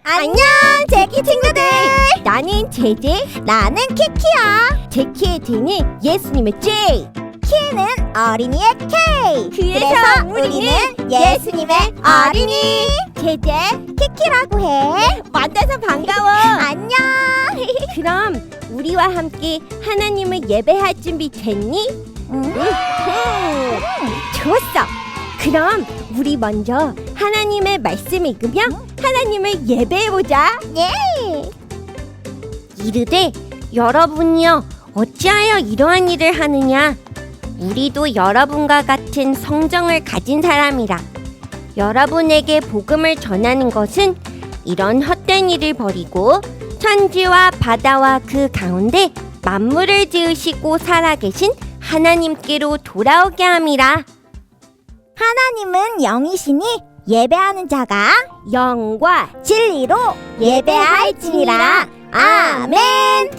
안녕, 제키 친구들. 나는 제제, 나는 키키야. 제키의 D는 예수님의 J, 키는 어린이의 K. 그래서 우리는 예수님의 어린이. 제제, 키키라고 해. 만나서 반가워. 안녕. 그럼 우리와 함께 하나님을 예배할 준비 됐니? 좋았어. 그럼 우리 먼저 하나님의 말씀 읽으며 하나님을 예배해보자. 예. 이르되 여러분이여 어찌하여 이러한 일을 하느냐. 우리도 여러분과 같은 성정을 가진 사람이라. 여러분에게 복음을 전하는 것은 이런 헛된 일을 버리고 천지와 바다와 그 가운데 만물을 지으시고 살아계신 하나님께로 돌아오게 함이라. 하나님은 영이시니 예배하는 자가 영과 진리로 예배할지니라. 아멘.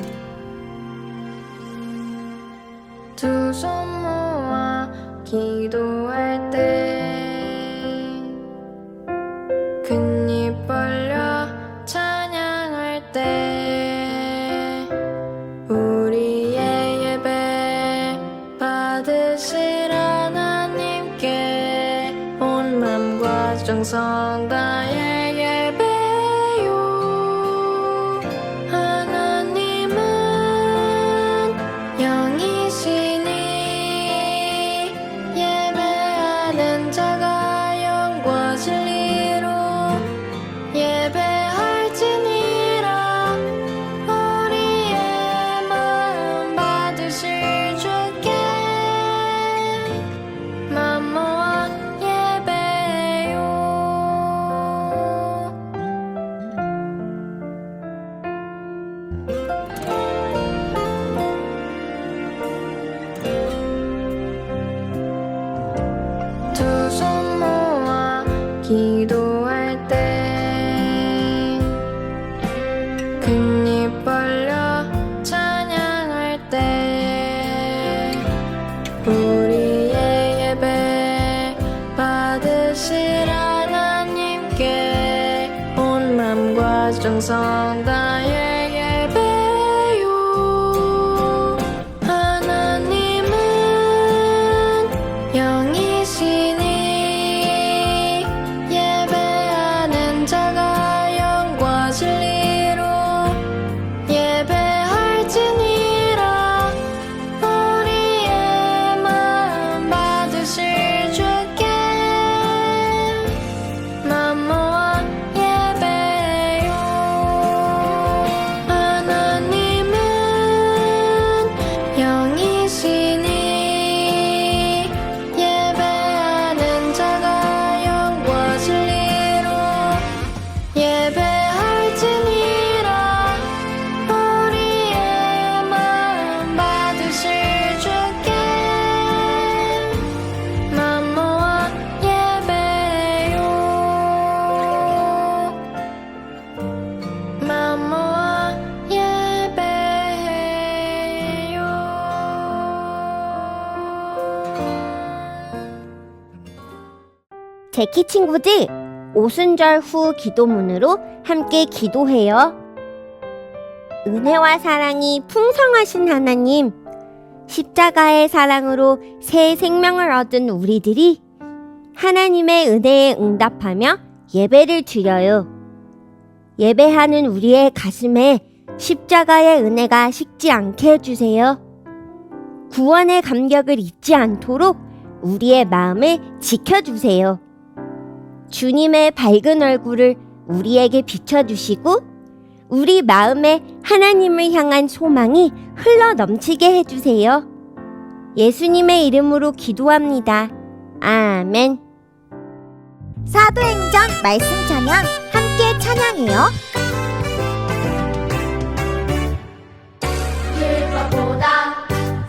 두 손 모아 기도할 때 큰 입 벌려 찬양할 때 우리의 예배 받으실 하나님께 온 맘과 정성 다해 예배요. 하나님은 영이시니 예배하는 자가 영과 진리로 예배할지니라. 우리의 마음 받으실 주께 맘 모아 예배요. 두 손 모아 기도할 때 큰 입 벌려 찬양할 때 우리의 예배 받으실 하나님께 온 맘과 정성 다해 예배요. 하나님은 영이시니 예배하는 자가 영과 진리로 예배할지니라. 우리의 마음 받으실 주께 맘 모아 예배요. 하나님은 영이시니 예배하는 자가 영과 진리로 예배할지니라. 우리의 마음 받으실 주께 맘 모아 예배요. 맘 모아 예배요. 제키 친구들, 오순절 후 기도문으로 함께 기도해요. 은혜와 사랑이 풍성하신 하나님, 십자가의 사랑으로 새 생명을 얻은 우리들이 하나님의 은혜에 응답하며 예배를 드려요. 예배하는 우리의 가슴에 십자가의 은혜가 식지 않게 해주세요. 구원의 감격을 잊지 않도록 우리의 마음을 지켜주세요. 주님의 밝은 얼굴을 우리에게 비춰주시고 우리 마음에 하나님을 향한 소망이 흘러 넘치게 해주세요. 예수님의 이름으로 기도합니다. 아멘. 사도행전 말씀 찬양 함께 찬양해요. 율법보다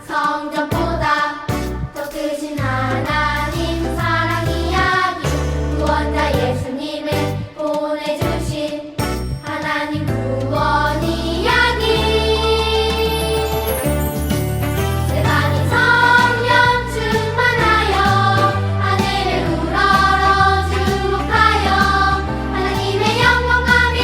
성전보다 더 크신 하나님 사랑 이야기 구원자 예수님을 보내주신 하나님 구원 이야기. 세상이 성령 충만하여 하늘을 우러러 주목하여 하나님의 영광과 빛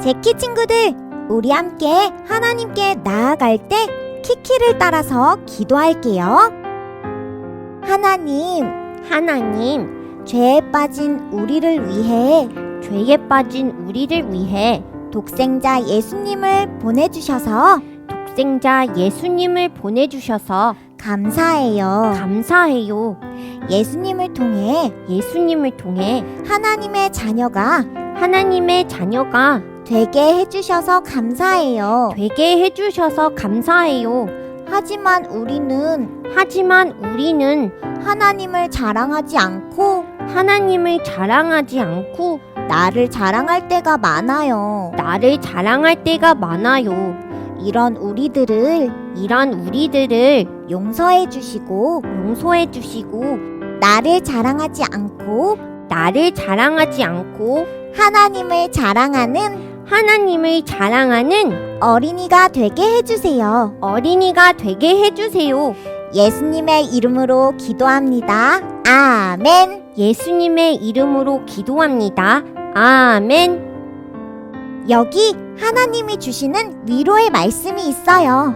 제키 친구들, 우리 함께 하나님께 나아갈 때 키키를 따라서 기도할게요. 하나님, 죄에 빠진 우리를 위해 독생자 예수님을 보내주셔서 감사해요. 예수님을 통해 하나님의 자녀가 되게 해주셔서 감사해요. 하지만 우리는 하나님을 자랑하지 않고 나를 자랑할 때가 많아요. 이런 우리들을 용서해 주시고 나를 자랑하지 않고 하나님을 자랑하는 어린이가 되게 해주세요. 예수님의 이름으로 기도합니다. 아멘. 여기 하나님이 주시는 위로의 말씀이 있어요.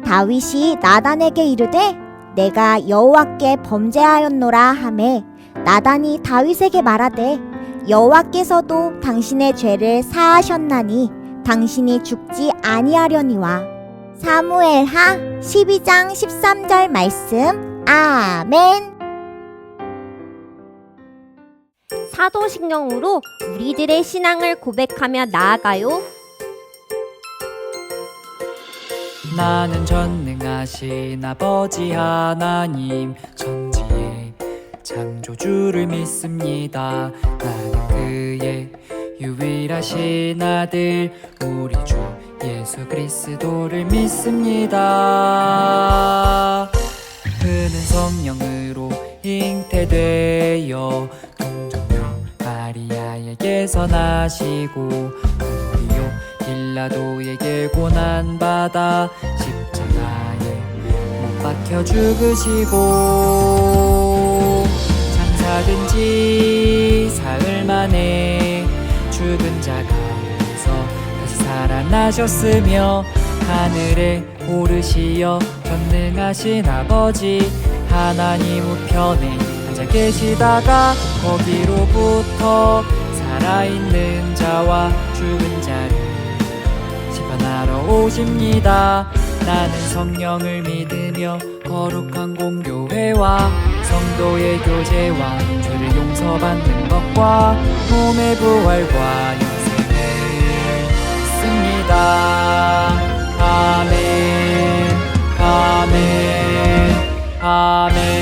다윗이 나단에게 이르되 내가 여호와께 범죄하였노라 하매 나단이 다윗에게 말하되 여호와께서도 당신의 죄를 사하셨나니 당신이 죽지 아니하려니와. 사무엘하 12장 13절 말씀. 아멘. 사도신경으로 우리들의 신앙을 고백하며 나아가요. 나는 전능하신 아버지 하나님 천지의 창조주를 믿습니다. 나는 그의 유일하신 아들 우리 주 예수 그리스도를 믿습니다. 그는 성령으로 잉태되어 동정녀 마리아에게서 나시고 본디오 빌라도에게 고난받아 십자가에 못 박혀 죽으시고 장사된 지 사흘 만에 죽은 자 가운데서 다시 살아나셨으며 하늘에 오르시어 전능하신 아버지 하나님 우편에 앉아 계시다가 거기로부터 살아있는 자와 죽은 자를 심판하러 오십니다. 나는 성령을 믿으며 거룩한 공교회와 성도의 교제와 죄를 용서받는 것과 몸의 부활과 영생을 믿습니다. 아멘. 아멘. 아멘.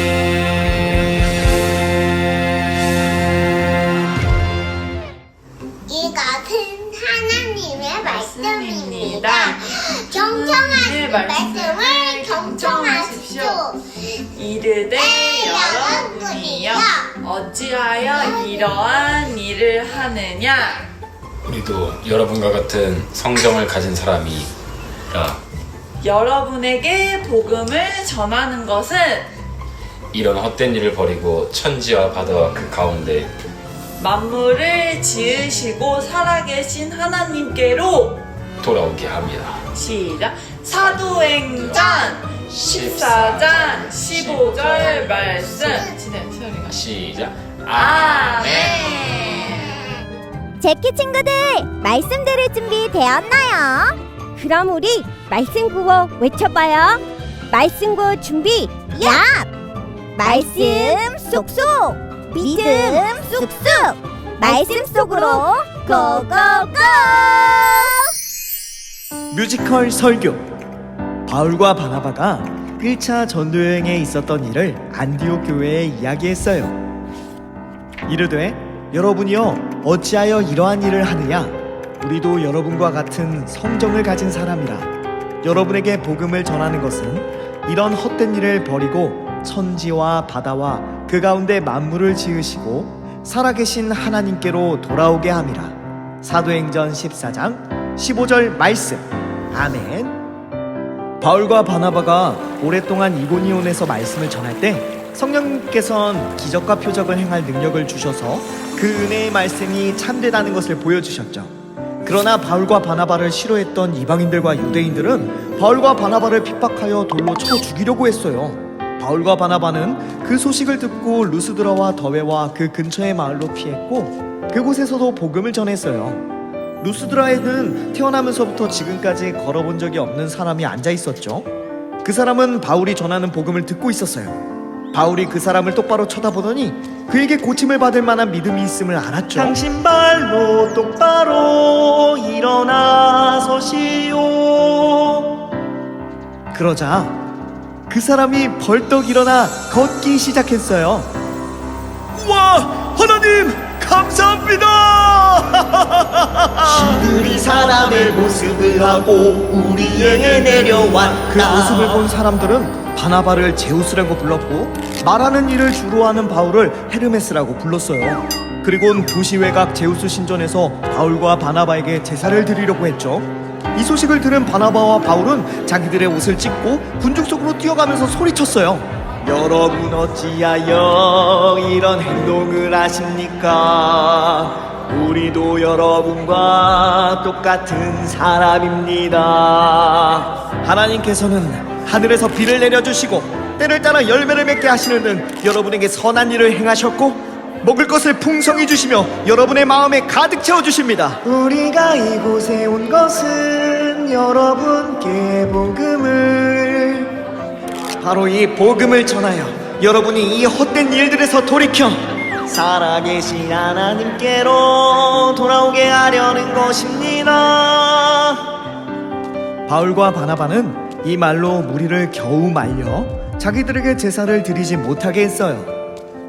이것은 하나님의 말씀입니다. 경청하시는 말씀을 경청하십시오. 이르되 여러분이여 어찌하여 이러한 일을 하느냐. 우리도 여러분과 같은 성정을 가진 사람이라 여러분에게 복음을 전하는 것은 이런 헛된 일을 버리고 천지와 바다와 그 가운데 만물을 지으시고 살아계신 하나님께로 돌아오게 합니다. 시작. 사도행전 14장 15절 말씀. 시작. 아멘. 제키 친구들, 말씀 들을 준비 되었나요? 그럼 우리 말씀 구호 외쳐봐요. 말씀 구호 준비, 야! 말씀 쏙쏙, 믿음 쑥쑥, 말씀 속으로 고고고! 뮤지컬 설교. 바울과 바나바가 1차 전도여행에 있었던 일을 안디옥 교회에 이야기했어요. 이르되 여러분이여 어찌하여 이러한 일을 하느냐. 우리도 여러분과 같은 성정을 가진 사람이라. 여러분에게 복음을 전하는 것은 이런 헛된 일을 버리고 천지와 바다와 그 가운데 만물을 지으시고 살아계신 하나님께로 돌아오게 함이라. 사도행전 14장 15절 말씀. 아멘. 바울과 바나바가 오랫동안 이고니온에서 말씀을 전할 때 성령님께서는 기적과 표적을 행할 능력을 주셔서 그 은혜의 말씀이 참되다는 것을 보여주셨죠. 그러나 바울과 바나바를 싫어했던 이방인들과 유대인들은 바울과 바나바를 핍박하여 돌로 쳐 죽이려고 했어요. 바울과 바나바는 그 소식을 듣고 루스드라와 더베와 그 근처의 마을로 피했고 그곳에서도 복음을 전했어요. 루스드라에는 태어나면서부터 지금까지 걸어본 적이 없는 사람이 앉아 있었죠. 그 사람은 바울이 전하는 복음을 듣고 있었어요. 바울이 그 사람을 똑바로 쳐다보더니 그에게 고침을 받을 만한 믿음이 있음을 알았죠. 당신 발로 똑바로 일어나서시오. 그러자 그 사람이 벌떡 일어나 걷기 시작했어요. 와, 하나님 감사합니다. 신들이 사람의 모습을 하고 우리에게 내려왔다. 그 모습을 본 사람들은 바나바를 제우스라고 불렀고 말하는 일을 주로 하는 바울을 헤르메스라고 불렀어요. 그리곤 도시 외곽 제우스 신전에서 바울과 바나바에게 제사를 드리려고 했죠. 이 소식을 들은 바나바와 바울은 자기들의 옷을 찢고 군중 속으로 뛰어가면서 소리쳤어요. 여러분 어찌하여 이런 행동을 하십니까? 우리도 여러분과 똑같은 사람입니다. 하나님께서는 하늘에서 비를 내려주시고 때를 따라 열매를 맺게 하시는 등 여러분에게 선한 일을 행하셨고 먹을 것을 풍성히 주시며 여러분의 마음에 가득 채워주십니다. 우리가 이곳에 온 것은 여러분께 복음을, 바로 이 복음을 전하여 여러분이 이 헛된 일들에서 돌이켜 살아계신 하나님께로 돌아오게 하려는 것입니다. 바울과 바나바는 이 말로 무리를 겨우 말려 자기들에게 제사를 드리지 못하게 했어요.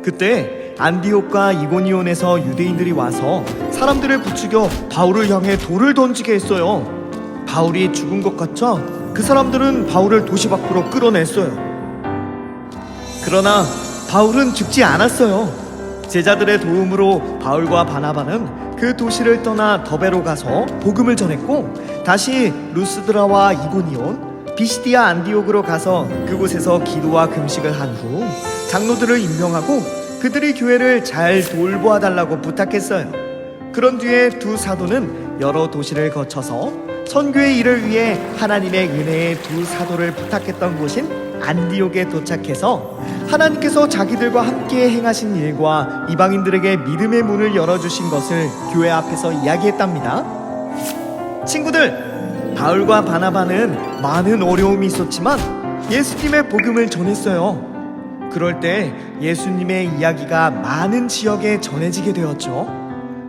그때 안디옥과 이고니온에서 유대인들이 와서 사람들을 부추겨 바울을 향해 돌을 던지게 했어요. 바울이 죽은 것 같자 그 사람들은 바울을 도시 밖으로 끌어냈어요. 그러나 바울은 죽지 않았어요. 제자들의 도움으로 바울과 바나바는 그 도시를 떠나 더베로 가서 복음을 전했고 다시 루스드라와 이고니온, 비시디아 안디옥으로 가서 그곳에서 기도와 금식을 한 후 장로들을 임명하고 그들이 교회를 잘 돌보아 달라고 부탁했어요. 그런 뒤에 두 사도는 여러 도시를 거쳐서 선교의 일을 위해 하나님의 은혜의 두 사도를 부탁했던 곳인 안디옥에 도착해서 하나님께서 자기들과 함께 행하신 일과 이방인들에게 믿음의 문을 열어주신 것을 교회 앞에서 이야기했답니다. 친구들, 바울과 바나바는 많은 어려움이 있었지만 예수님의 복음을 전했어요. 그럴 때 예수님의 이야기가 많은 지역에 전해지게 되었죠.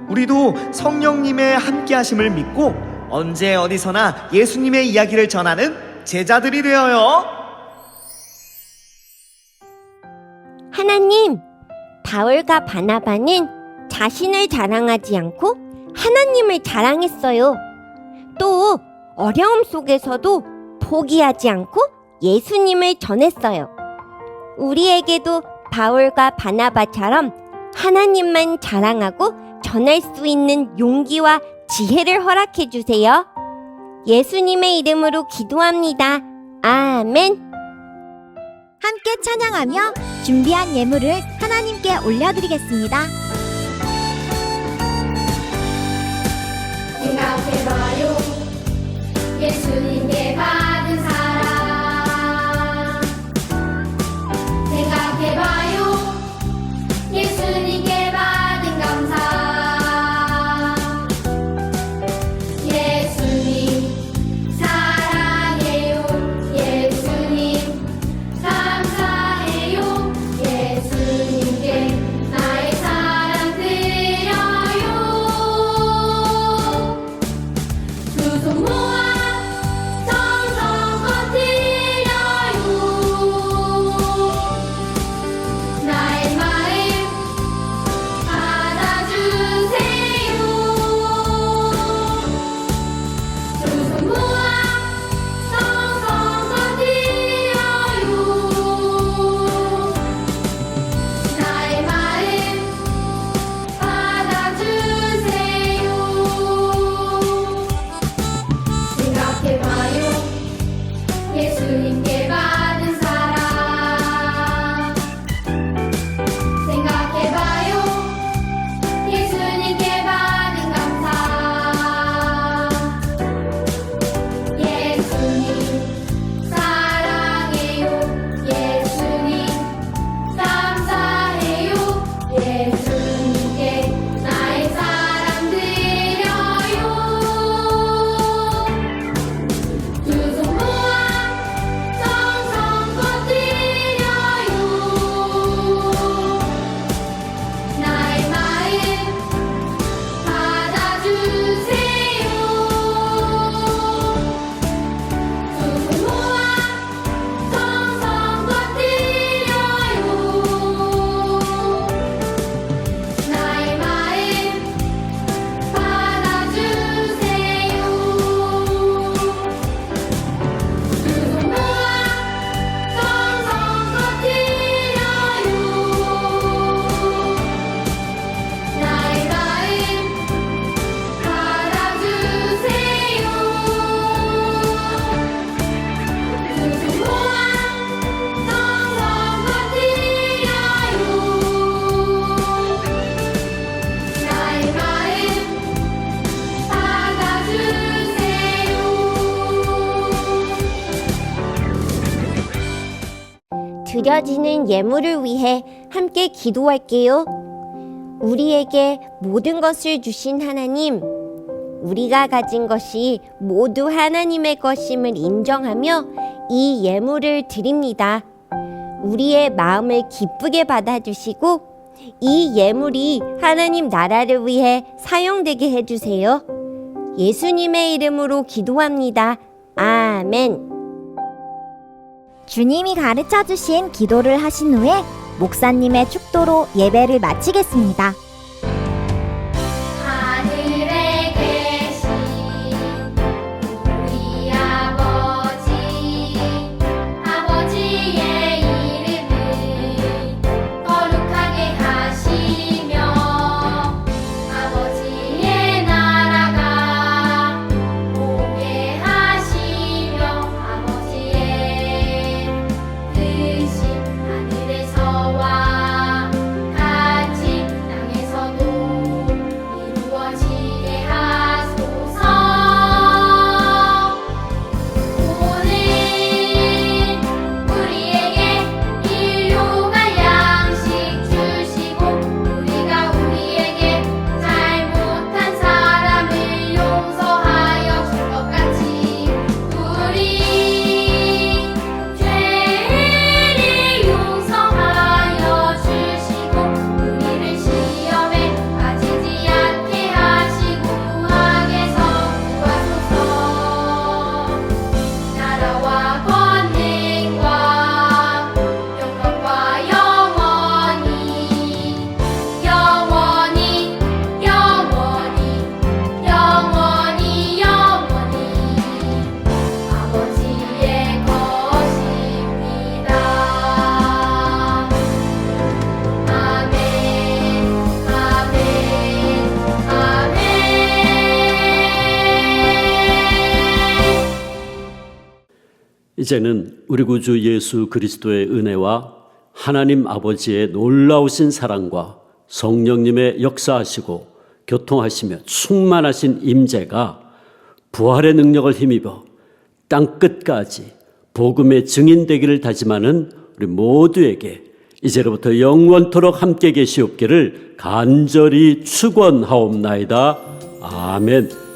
우리도 성령님의 함께 하심을 믿고 언제 어디서나 예수님의 이야기를 전하는 제자들이 되어요. 하나님, 바울과 바나바는 자신을 자랑하지 않고 하나님을 자랑했어요. 또 어려움 속에서도 포기하지 않고 예수님을 전했어요. 우리에게도 바울과 바나바처럼 하나님만 자랑하고 전할 수 있는 용기와 지혜를 허락해 주세요. 예수님의 이름으로 기도합니다. 아멘. 함께 찬양하며 준비한 예물을 하나님께 올려드리겠습니다. 생각해봐요 예수님께 받은 사랑 생각해봐요 예수님께 받은 감사 예수님 사랑해요 예수님 감사해요 예수님께 나의 사랑 드려요 두 손 모아 정성 드려지는 예물을 위해 함께 기도할게요. 우리에게 모든 것을 주신 하나님, 우리가 가진 것이 모두 하나님의 것임을 인정하며 이 예물을 드립니다. 우리의 마음을 기쁘게 받아주시고 이 예물이 하나님 나라를 위해 사용되게 해주세요. 예수님의 이름으로 기도합니다. 아멘. 주님이 가르쳐 주신 기도를 하신 후에 목사님의 축도로 예배를 마치겠습니다. 하늘에 계신 우리 아버지의 이름을 거룩하게 하시며 아버지의 나라가 오게 하시며 아버지의 뜻이 하늘에서와 같이 땅에서도 이루어지게 하소서. 오늘 우리에게 일용할 양식 주시고 우리가 우리에게 잘못한 사람을 용서하여 줄 것 같이 우리 죄를 용서하여 주시고 우리를 시험에 빠지지 않게 하시고 악에서 구하소서. 나라와 권능과 영광과 영원히 아버지의 것입니다. 아멘, 아멘, 아멘. 이제는 우리 구주 예수 그리스도의 은혜와 하나님 아버지의 놀라우신 사랑과 성령님의 역사하시고 교통하시며 충만하신 임재가 부활의 능력을 힘입어 땅끝까지 복음의 증인 되기를 다짐하는 우리 모두에게 이제로부터 영원토록 함께 계시옵기를 간절히 축원하옵나이다. 아멘.